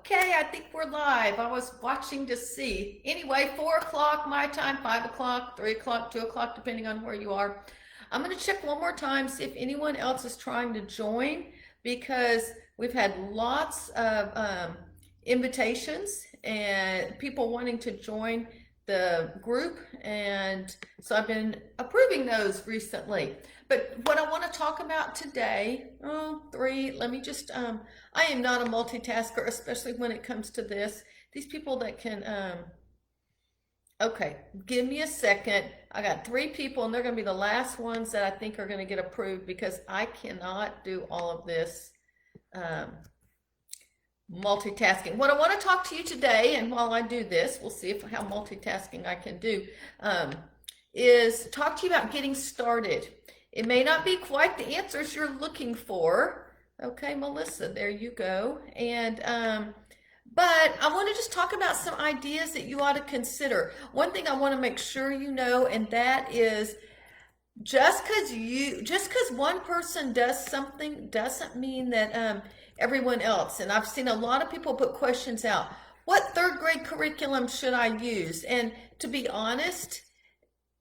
Okay, I think we're live. I was watching to see. Anyway, 4 o'clock my time, 5 o'clock, 3 o'clock, 2 o'clock, depending on where you are. I'm going to check one more time, see if anyone else is trying to join, because we've had lots of invitations and people wanting to join the group. And so I've been approving those recently. But what I want to talk about today, let me just, I am not a multitasker, especially when it comes to this. These people that can, okay, give me a second. I got 3 people and they're going to be the last ones that I think are going to get approved because I cannot do all of this multitasking. What I want to talk to you today, and while I do this, we'll see how multitasking I can do, is talk to you about getting started. It may not be quite the answers you're looking for. Okay, Melissa, there you go. And but I want to just talk about some ideas that you ought to consider. One thing I want to make sure you know, and that is just because one person does something doesn't mean that everyone else. And I've seen a lot of people put questions out. What 3rd grade curriculum should I use? And to be honest,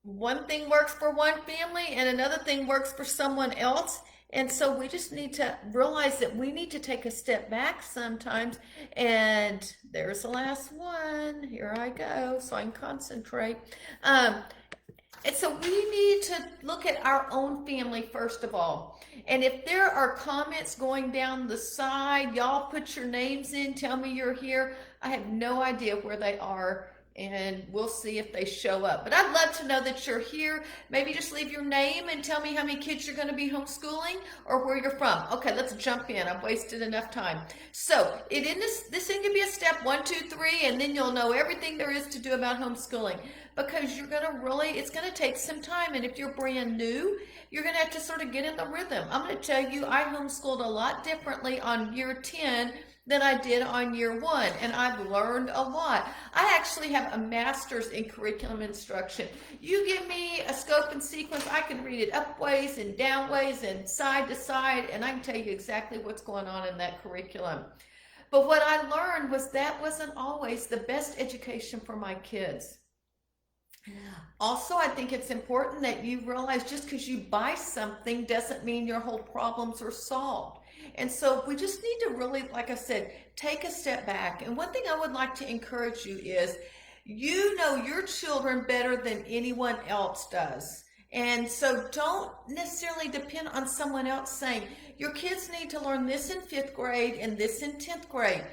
one thing works for one family and another thing works for someone else. And so we just need to realize that we need to take a step back sometimes. And there's the last one. Here I go, so I can concentrate. And so we need to look at our own family first of all. And if there are comments going down the side, y'all put your names in, tell me you're here. I have no idea where they are, and we'll see if they show up. But I'd love to know that you're here. Maybe just leave your name and tell me how many kids you're going to be homeschooling or where you're from. Okay, let's jump in. I've wasted enough time. So this thing can be a step 1, 2, 3, and then you'll know everything there is to do about homeschooling, because you're going to it's going to take some time. And if you're brand new, you're going to have to sort of get in the rhythm. I'm going to tell you, I homeschooled a lot differently on year 10 than I did on year 1, and I've learned a lot. I actually have a master's in curriculum instruction. You give me a scope and sequence, I can read it up ways and down ways and side to side, and I can tell you exactly what's going on in that curriculum. But what I learned was that wasn't always the best education for my kids. Also, I think it's important that you realize just because you buy something doesn't mean your whole problems are solved. And so we just need to really, like I said, take a step back. And one thing I would like to encourage you is, you know your children better than anyone else does. And so don't necessarily depend on someone else saying, your kids need to learn this in 5th grade and this in 10th grade.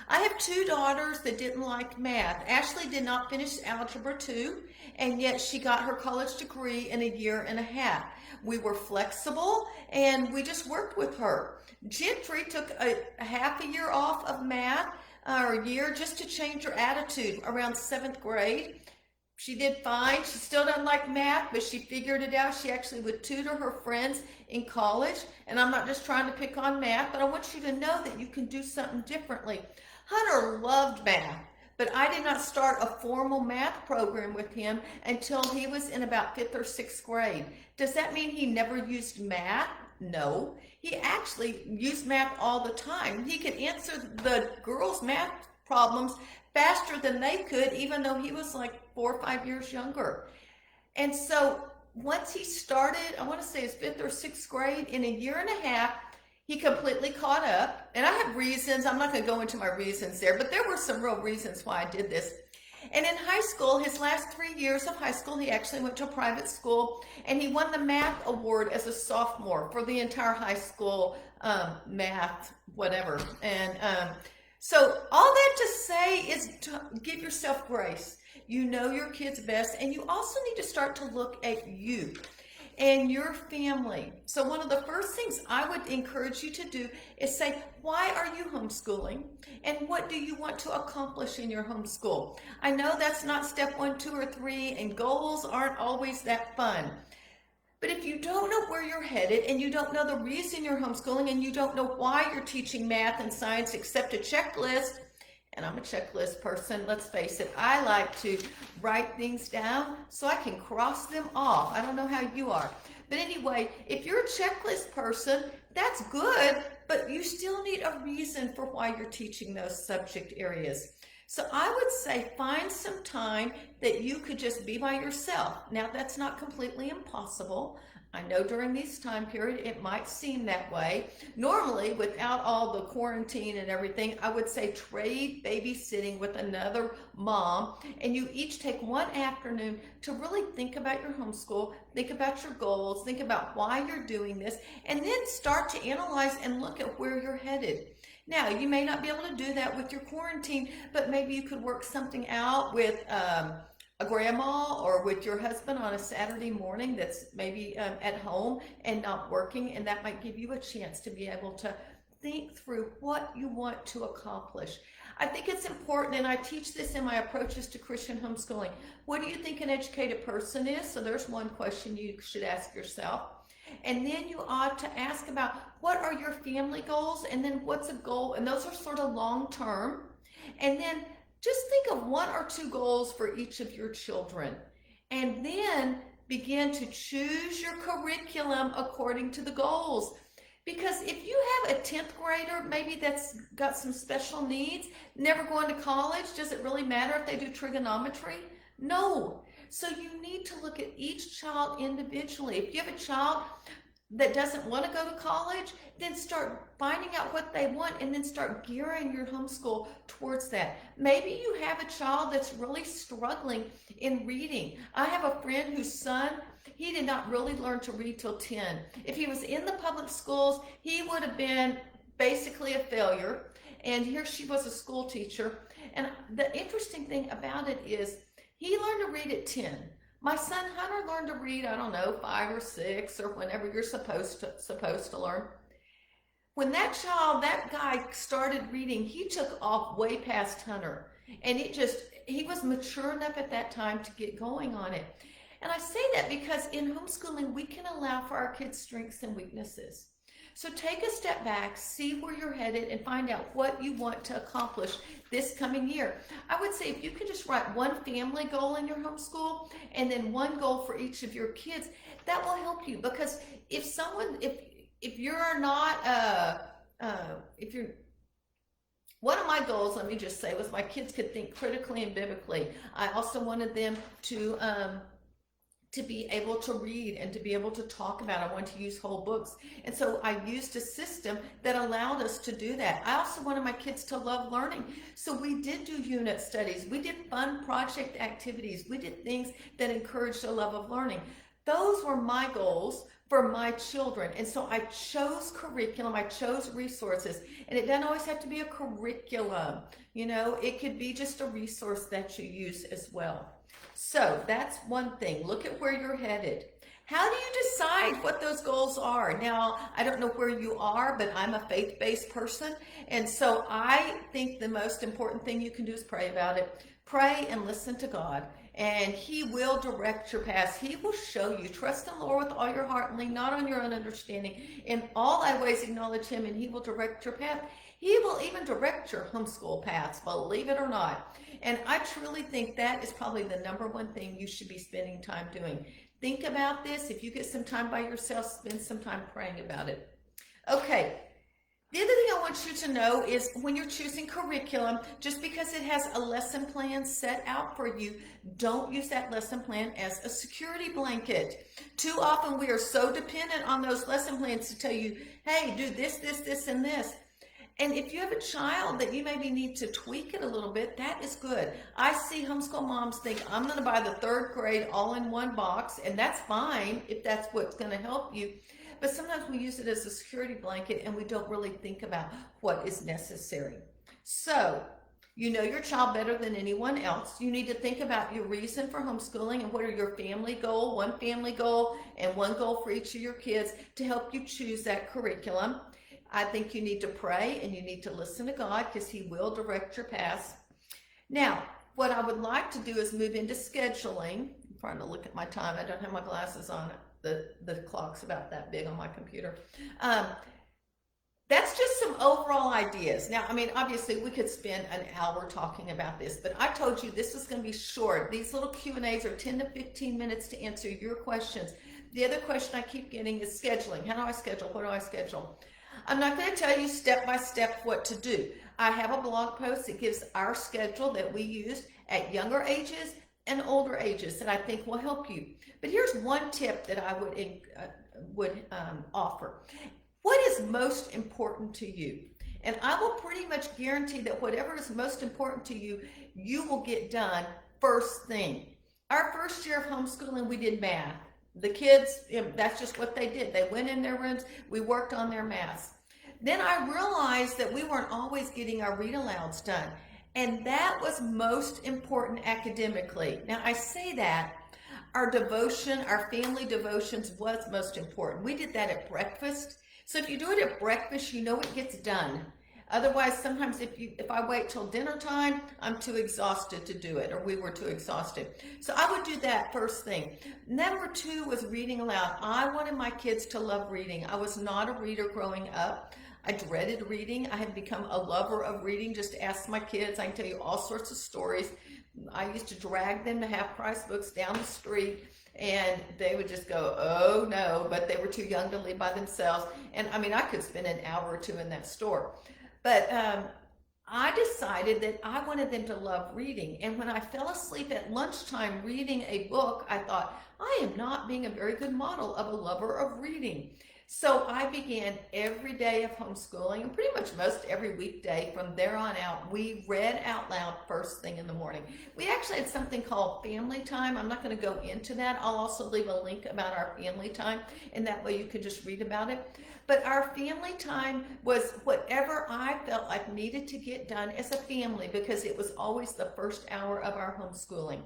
I have 2 daughters that didn't like math. Ashley did not finish Algebra 2, and yet she got her college degree in a year and a half. We were flexible, and we just worked with her. Gentry took a half a year off of math, or a year, just to change her attitude around 7th grade. She did fine. She still doesn't like math, but she figured it out. She actually would tutor her friends in college. And I'm not just trying to pick on math, but I want you to know that you can do something differently. Hunter loved math, but I did not start a formal math program with him until he was in about 5th or 6th grade. Does that mean he never used math? No. He actually used math all the time. He could answer the girls' math problems faster than they could, even though he was like 4 or 5 years younger. And so once he started, I want to say his 5th or 6th grade, in a year and a half, he completely caught up. And I have reasons. I'm not going to go into my reasons there, but there were some real reasons why I did this. And in high school, his last 3 years of high school, he actually went to a private school, and he won the math award as a sophomore for the entire high school math, whatever. And so all that to say is to give yourself grace. You know your kids best, and you also need to start to look at you and your family. So one of the first things I would encourage you to do is say, why are you homeschooling? And what do you want to accomplish in your homeschool? I know that's not step 1, 2, or 3, and goals aren't always that fun. But if you don't know where you're headed, and you don't know the reason you're homeschooling, and you don't know why you're teaching math and science except a checklist, And I'm a checklist person. Let's face it, I like to write things down so I can cross them off. I don't know how you are. But anyway, if you're a checklist person, that's good, but you still need a reason for why you're teaching those subject areas. So I would say find some time that you could just be by yourself. Now, that's not completely impossible. I know during this time period it might seem that way. Normally, without all the quarantine and everything, I would say trade babysitting with another mom, and you each take one afternoon to really think about your homeschool, think about your goals, think about why you're doing this, and then start to analyze and look at where you're headed. Now, you may not be able to do that with your quarantine, but maybe you could work something out with a grandma or with your husband on a Saturday morning that's maybe at home and not working, and that might give you a chance to be able to think through what you want to accomplish. I think it's important, and I teach this in my approaches to Christian homeschooling. What do you think an educated person is? So there's one question you should ask yourself. And then you ought to ask about what are your family goals, and then what's a goal, and those are sort of long term. And then just think of one or two goals for each of your children, and then begin to choose your curriculum according to the goals. Because if you have a 10th grader, maybe that's got some special needs, never going to college, does it really matter if they do trigonometry? No. So you need to look at each child individually. If you have a child that doesn't want to go to college, then start finding out what they want and then start gearing your homeschool towards that. Maybe you have a child that's really struggling in reading. I have a friend whose son, he did not really learn to read till 10. If he was in the public schools, he would have been basically a failure. And here she was a school teacher. And the interesting thing about it is he learned to read at 10. My son Hunter learned to read, I don't know, 5 or 6 or whenever you're supposed to learn. When that guy started reading, he took off way past Hunter. And he was mature enough at that time to get going on it. And I say that because in homeschooling, we can allow for our kids' strengths and weaknesses. So take a step back, see where you're headed, and find out what you want to accomplish this coming year. I would say if you can just write one family goal in your homeschool and then one goal for each of your kids, that will help you. Because if you're not, one of my goals, let me just say, was my kids could think critically and biblically. I also wanted them to be able to read and to be able to talk about. I wanted to use whole books. And so I used a system that allowed us to do that. I also wanted my kids to love learning. So we did do unit studies. We did fun project activities. We did things that encouraged a love of learning. Those were my goals for my children. And so I chose curriculum, I chose resources. And it doesn't always have to be a curriculum. It could be just a resource that you use as well. So that's one thing. Look at where you're headed. How do you decide what those goals are? Now, I don't know where you are, but I'm a faith-based person. And so I think the most important thing you can do is pray about it. Pray and listen to God. And He will direct your path. He will show you. Trust in the Lord with all your heart and lean not on your own understanding. In all thy ways acknowledge Him, and He will direct your path. He will even direct your homeschool paths, believe it or not. And I truly think that is probably the number one thing you should be spending time doing. Think about this. If you get some time by yourself, spend some time praying about it. Okay. The other thing I want you to know is when you're choosing curriculum, just because it has a lesson plan set out for you, don't use that lesson plan as a security blanket. Too often we are so dependent on those lesson plans to tell you, hey, do this, this, this, and this. And if you have a child that you maybe need to tweak it a little bit, that is good. I see homeschool moms think, I'm going to buy the 3rd grade all in one box, and that's fine if that's what's going to help you. But sometimes we use it as a security blanket and we don't really think about what is necessary. So, you know your child better than anyone else. You need to think about your reason for homeschooling and what are your family goal, one family goal, and one goal for each of your kids to help you choose that curriculum. I think you need to pray and you need to listen to God because He will direct your paths. Now, what I would like to do is move into scheduling. I'm trying to look at my time. I don't have my glasses on. The clock's about that big on my computer. that's just some overall ideas. Now, I mean, obviously we could spend an hour talking about this, but I told you this is going to be short. These little Q&As are 10 to 15 minutes to answer your questions. The other question I keep getting is scheduling. How do I schedule? What do I schedule? I'm not going to tell you step by step what to do. I have a blog post that gives our schedule that we use at younger ages and older ages that I think will help you. But here's one tip that I would offer. What is most important to you? And I will pretty much guarantee that whatever is most important to you, you will get done first thing. Our first year of homeschooling, we did math. The kids, that's just what they did. They went in their rooms, we worked on their maths. Then I realized that we weren't always getting our read alouds done. And that was most important academically. Now I say that, our devotion, our family devotions was most important. We did that at breakfast. So if you do it at breakfast, you know it gets done. Otherwise, sometimes if I wait till dinner time, I'm too exhausted to do it, or we were too exhausted. So I would do that first thing. Number 2 was reading aloud. I wanted my kids to love reading. I was not a reader growing up. I dreaded reading. I had become a lover of reading. Just ask my kids. I can tell you all sorts of stories. I used to drag them to half-price books down the street, and they would just go, oh no, but they were too young to leave by themselves. And I mean, I could spend an hour or two in that store. But I decided that I wanted them to love reading. And when I fell asleep at lunchtime reading a book, I thought, I am not being a very good model of a lover of reading. So I began every day of homeschooling, and pretty much most every weekday from there on out, we read out loud first thing in the morning. We actually had something called family time. I'm not going to go into that. I'll also leave a link about our family time, and that way you can just read about it. But our family time was whatever I felt like needed to get done as a family, because it was always the first hour of our homeschooling.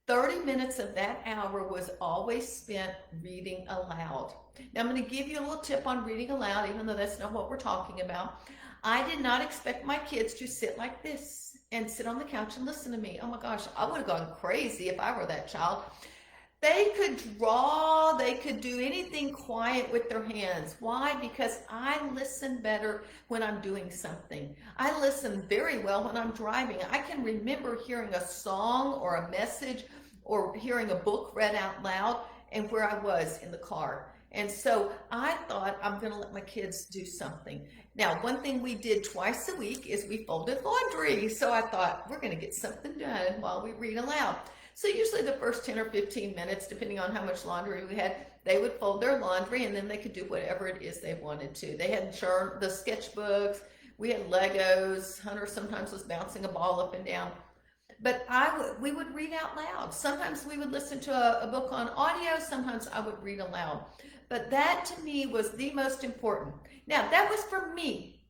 30 minutes of that hour was always spent reading aloud. Now I'm going to give you a little tip on reading aloud, even though that's not what we're talking about. I did not expect my kids to sit like this and sit on the couch and listen to me. Oh my gosh, I would have gone crazy if I were that child. They could draw, they could do anything quiet with their hands. Why? Because I listen better when I'm doing something. I listen very well when I'm driving. I can remember hearing a song or a message or hearing a book read out loud and where I was in the car. And so I thought, I'm going to let my kids do something. Now, one thing we did twice a week is we folded laundry. So I thought, we're going to get something done while we read aloud. So usually the first 10 or 15 minutes, depending on how much laundry we had, they would fold their laundry and then they could do whatever it is they wanted to. They had the sketchbooks, we had Legos, Hunter sometimes was bouncing a ball up and down. But we would read out loud. Sometimes we would listen to a book on audio, sometimes I would read aloud. But that to me was the most important. Now that was for me.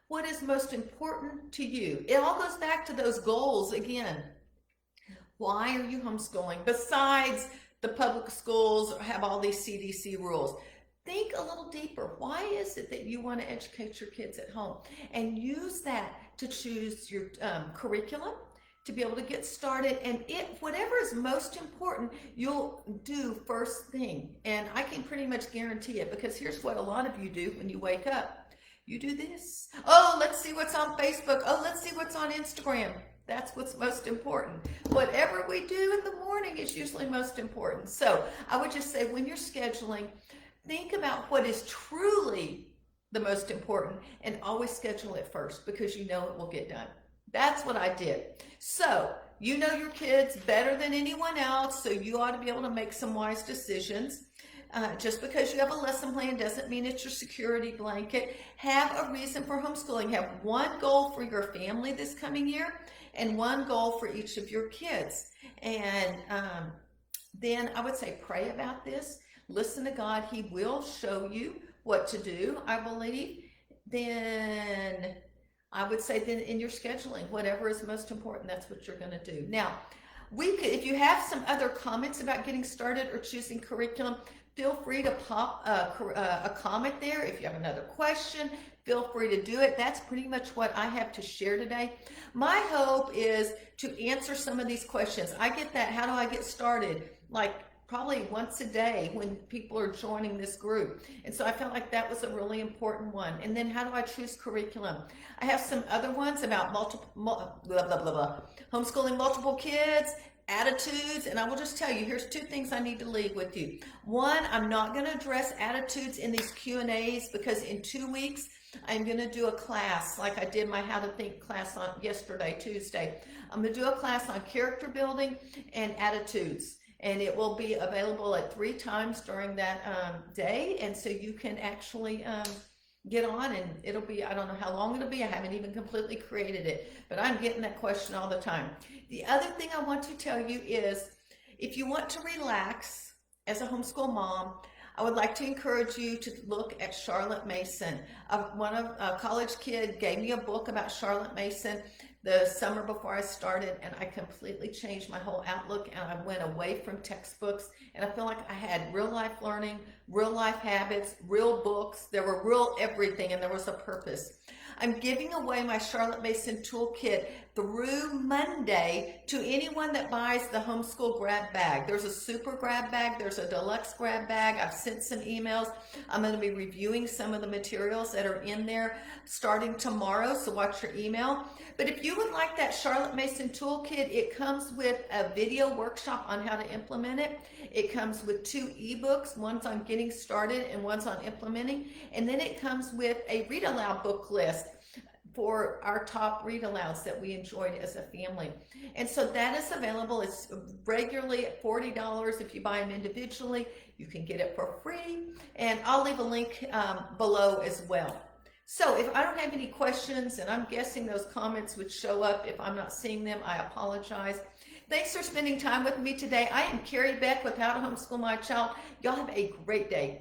What is most important to you? It all goes back to those goals again. Why are you homeschooling? Besides the public schools have all these CDC rules. Think a little deeper. Why is it that you want to educate your kids at home? And use that to choose your curriculum, to be able to get started. And whatever is most important, you'll do first thing. And I can pretty much guarantee it, because here's what a lot of you do when you wake up. You do this. Oh, let's see what's on Facebook. Oh, let's see what's on Instagram. That's what's most important. Whatever we do in the morning is usually most important. So I would just say, when you're scheduling, think about what is truly the most important and always schedule it first, because you know it will get done. That's what I did. So you know your kids better than anyone else, so you ought to be able to make some wise decisions. Just because you have a lesson plan doesn't mean it's your security blanket. Have a reason for homeschooling. Have one goal for your family this coming year and one goal for each of your kids. And then I would say pray about this. Listen to God. He will show you what to do, I believe. Then I would say then in your scheduling, whatever is most important, that's what you're going to do. Now, if you have some other comments about getting started or choosing curriculum, feel free to pop a comment there. If you have another question, feel free to do it. That's pretty much what I have to share today. My hope is to answer some of these questions. I get that, how do I get started? Like probably once a day when people are joining this group. And so I felt like that was a really important one. And then how do I choose curriculum? I have some other ones about homeschooling multiple kids, attitudes, and I will just tell you, here's two things I need to leave with you. One, I'm not going to address attitudes in these Q&As because in 2 weeks, I'm going to do a class like I did my How to Think class on yesterday, Tuesday. I'm going to do a class on character building and attitudes. And it will be available at 3 times during that day. And so you can actually get on, and it'll be, I don't know how long it'll be. I haven't even completely created it, but I'm getting that question all the time. The other thing I want to tell you is if you want to relax as a homeschool mom, I would like to encourage you to look at Charlotte Mason. A college kid gave me a book about Charlotte Mason the summer before I started, and I completely changed my whole outlook, and I went away from textbooks, and I feel like I had real life learning, real life habits, real books. There were real everything, and there was a purpose. I'm giving away my Charlotte Mason toolkit through Monday to anyone that buys the homeschool grab bag. There's a super grab bag. There's a deluxe grab bag. I've sent some emails. I'm going to be reviewing some of the materials that are in there starting tomorrow, so watch your email. But if you would like that Charlotte Mason toolkit, it comes with a video workshop on how to implement it. It comes with 2 ebooks. One's on getting started and one's on implementing. And then it comes with a read aloud book list for our top read alouds that we enjoyed as a family. And so that is available. It's regularly at $40. If you buy them individually, you can get it for free. And I'll leave a link below as well. So if I don't have any questions, and I'm guessing those comments would show up if I'm not seeing them, I apologize. Thanks for spending time with me today. I am Carrie Beck with How to Homeschool My Child. Y'all have a great day.